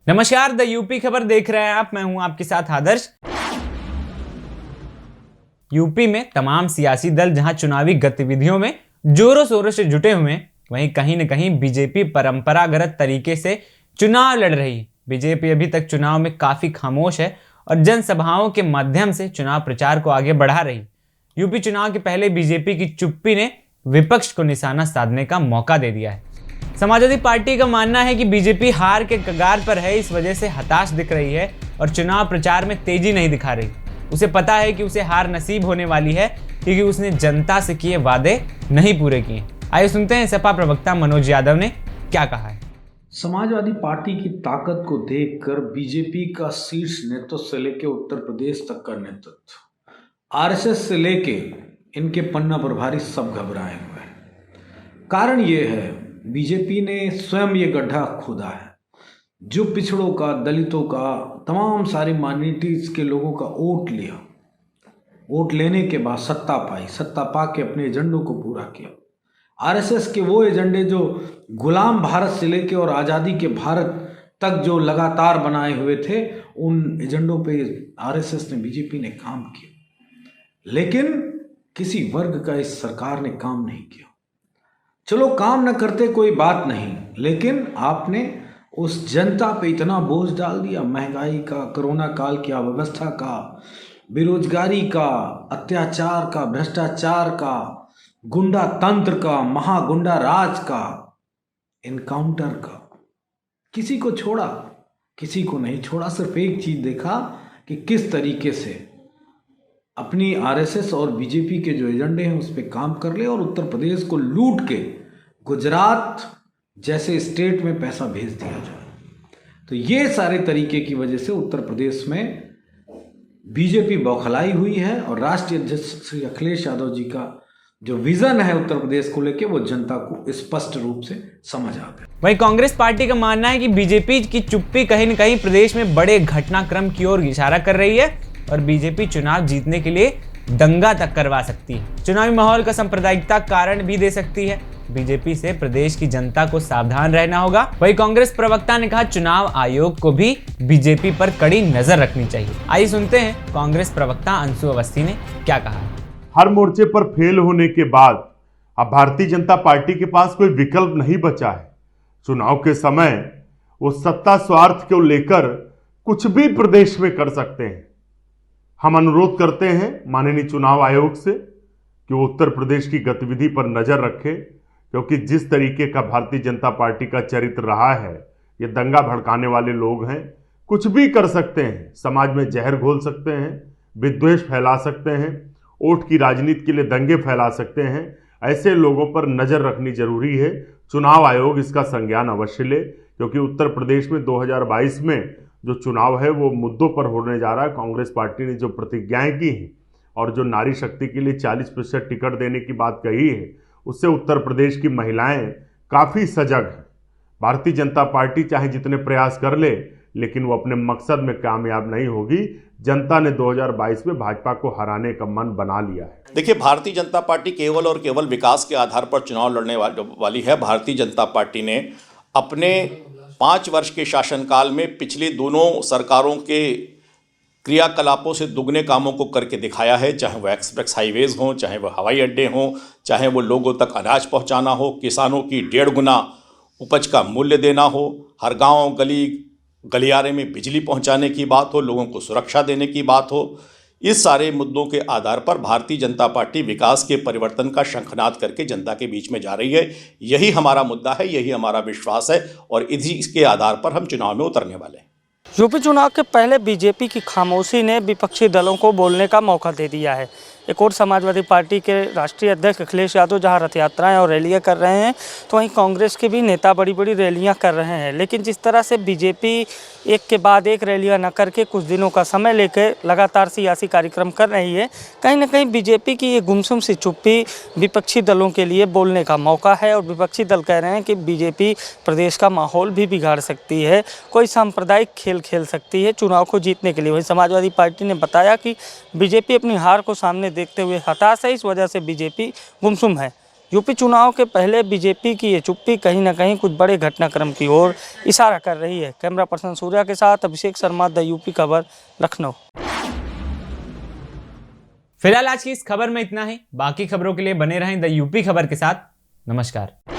नमस्कार, the UP खबर देख रहे हैं आप। मैं हूं आपके साथ आदर्श। यूपी में तमाम सियासी दल जहां चुनावी गतिविधियों में जोरों शोरों से जुटे हुए हैं, वहीं कहीं न कहीं बीजेपी परंपरागत तरीके से चुनाव लड़ रही है। बीजेपी अभी तक चुनाव में काफी खामोश है और जनसभाओं के माध्यम से चुनाव प्रचार को आगे बढ़ा रही। यूपी चुनाव के पहले बीजेपी की चुप्पी ने विपक्ष को निशाना साधने का मौका दे दिया है। समाजवादी पार्टी का मानना है कि बीजेपी हार के कगार पर है, इस वजह से हताश दिख रही है और चुनाव प्रचार में तेजी नहीं दिखा रही। उसे पता है कि उसे हार नसीब होने वाली है क्योंकि उसने जनता से किए वादे नहीं पूरे किए। आइए सुनते हैं सपा प्रवक्ता मनोज यादव ने क्या कहा है। समाजवादी पार्टी की ताकत को देखकर बीजेपी का शीर्ष नेतृत्व से लेकर उत्तर प्रदेश तक का नेतृत्व, आरएसएस से लेके इनके पन्ना प्रभारी सब घबराए हुए हैं। कारण ये है, बीजेपी ने स्वयं ये गड्ढा खोदा है। जो पिछड़ों का, दलितों का, तमाम सारी माइनॉरिटीज के लोगों का वोट लिया। वोट लेने के बाद सत्ता पाई, सत्ता पा के अपने एजेंडों को पूरा किया। आरएसएस के वो एजेंडे जो गुलाम भारत से लेके और आज़ादी के भारत तक जो लगातार बनाए हुए थे, उन एजेंडों पे आरएसएस ने, बीजेपी ने काम किया। लेकिन किसी वर्ग का इस सरकार ने काम नहीं किया। चलो काम न करते कोई बात नहीं, लेकिन आपने उस जनता पे इतना बोझ डाल दिया, महंगाई का, कोरोना काल की अव्यवस्था का, बेरोजगारी का, अत्याचार का, भ्रष्टाचार का, गुंडा तंत्र का, महागुंडा राज का, इनकाउंटर का। किसी को छोड़ा, किसी को नहीं छोड़ा। सिर्फ एक चीज देखा कि किस तरीके से अपनी आरएसएस और बीजेपी के जो एजेंडे हैं उस पर काम कर ले और उत्तर प्रदेश को लूट के गुजरात जैसे स्टेट में पैसा भेज दिया जाए। तो ये सारे तरीके की वजह से उत्तर प्रदेश में बीजेपी बौखलाई हुई है और राष्ट्रीय अध्यक्ष श्री अखिलेश यादव जी का जो विजन है उत्तर प्रदेश को लेकर, वो जनता को स्पष्ट रूप से समझ आ गया। वहीं कांग्रेस पार्टी का मानना है कि बीजेपी की चुप्पी कहीं न कहीं प्रदेश में बड़े घटनाक्रम की ओर इशारा कर रही है और बीजेपी चुनाव जीतने के लिए दंगा तक करवा सकती है। चुनावी माहौल का सांप्रदायिकता कारण भी दे सकती है। बीजेपी से प्रदेश की जनता को सावधान रहना होगा। वहीं कांग्रेस प्रवक्ता ने कहा, चुनाव आयोग को भी बीजेपी पर कड़ी नजर रखनी चाहिए। आइए सुनते हैं कांग्रेस प्रवक्ता अंशु अवस्थी ने क्या कहा है। हर मोर्चे पर फेल होने के बाद अब भारतीय जनता पार्टी के पास कोई विकल्प नहीं बचा है। चुनाव के समय वो सत्ता स्वार्थ को लेकर कुछ भी प्रदेश में कर सकते हैं। हम अनुरोध करते हैं माननीय चुनाव आयोग से कि वो उत्तर प्रदेश की गतिविधि पर नजर रखे, क्योंकि जिस तरीके का भारतीय जनता पार्टी का चरित्र रहा है, ये दंगा भड़काने वाले लोग हैं, कुछ भी कर सकते हैं। समाज में जहर घोल सकते हैं, विद्वेष फैला सकते हैं, वोट की राजनीति के लिए दंगे फैला सकते हैं। ऐसे लोगों पर नजर रखनी जरूरी है। चुनाव आयोग इसका संज्ञान अवश्य ले, क्योंकि उत्तर प्रदेश में 2022 में जो चुनाव है वो मुद्दों पर होने जा रहा है। कांग्रेस पार्टी ने जो प्रतिज्ञाएं की हैं और जो नारी शक्ति के लिए 40% टिकट देने की बात कही है, उससे उत्तर प्रदेश की महिलाएं काफ़ी सजग हैं। भारतीय जनता पार्टी चाहे जितने प्रयास कर ले, लेकिन वो अपने मकसद में कामयाब नहीं होगी। जनता ने 2022 में भाजपा को हराने का मन बना लिया है। देखिए, भारतीय जनता पार्टी केवल और केवल विकास के आधार पर चुनाव लड़ने वाली है। भारतीय जनता पार्टी ने अपने 5 वर्ष के शासनकाल में पिछली दोनों सरकारों के क्रियाकलापों से दुगने कामों को करके दिखाया है। चाहे वो एक्सप्रेस हाईवेज हों, चाहे वो हवाई अड्डे हों, चाहे वो लोगों तक अनाज पहुंचाना हो, किसानों की 1.5 गुना उपज का मूल्य देना हो, हर गांव गली गलियारे में बिजली पहुंचाने की बात हो, लोगों को सुरक्षा देने की बात हो। इस सारे मुद्दों के आधार पर भारतीय जनता पार्टी विकास के परिवर्तन का शंखनाद करके जनता के बीच में जा रही है। यही हमारा मुद्दा है, यही हमारा विश्वास है और इसके आधार पर हम चुनाव में उतरने वाले हैं। यूपी चुनाव के पहले बीजेपी की खामोशी ने विपक्षी दलों को बोलने का मौका दे दिया है। एक और समाजवादी पार्टी के राष्ट्रीय अध्यक्ष अखिलेश यादव जहां रथ यात्राएं और रैलियां कर रहे हैं, तो वहीं कांग्रेस के भी नेता बड़ी बड़ी रैलियां कर रहे हैं। लेकिन जिस तरह से बीजेपी एक के बाद एक रैलियां न करके कुछ दिनों का समय लेकर लगातार सियासी कार्यक्रम कर रही है, कहीं ना कहीं बीजेपी की ये गुमसुम सी चुप्पी विपक्षी दलों के लिए बोलने का मौका है। और विपक्षी दल कह रहे हैं कि बीजेपी प्रदेश का माहौल भी बिगाड़ सकती है, कोई सांप्रदायिक खेल खेल सकती है चुनाव को जीतने के लिए। वहीं समाजवादी पार्टी ने बताया कि बीजेपी अपनी हार को सामने देखते हुए हताश है, इस वजह से बीजेपी गुमसुम है। यूपी चुनाव के पहले बीजेपी की ये चुप्पी कहीं ना कहीं कुछ बड़े घटनाक्रम की ओर इशारा कर रही है। कैमरा पर्सन सूर्या के साथ अभिषेक शर्मा, द यूपी खबर, लखनऊ। फिलहाल आज की इस खबर में इतना ही। बाकी खबरों के लिए बने रहें द यूपी खबर के साथ। नमस्कार।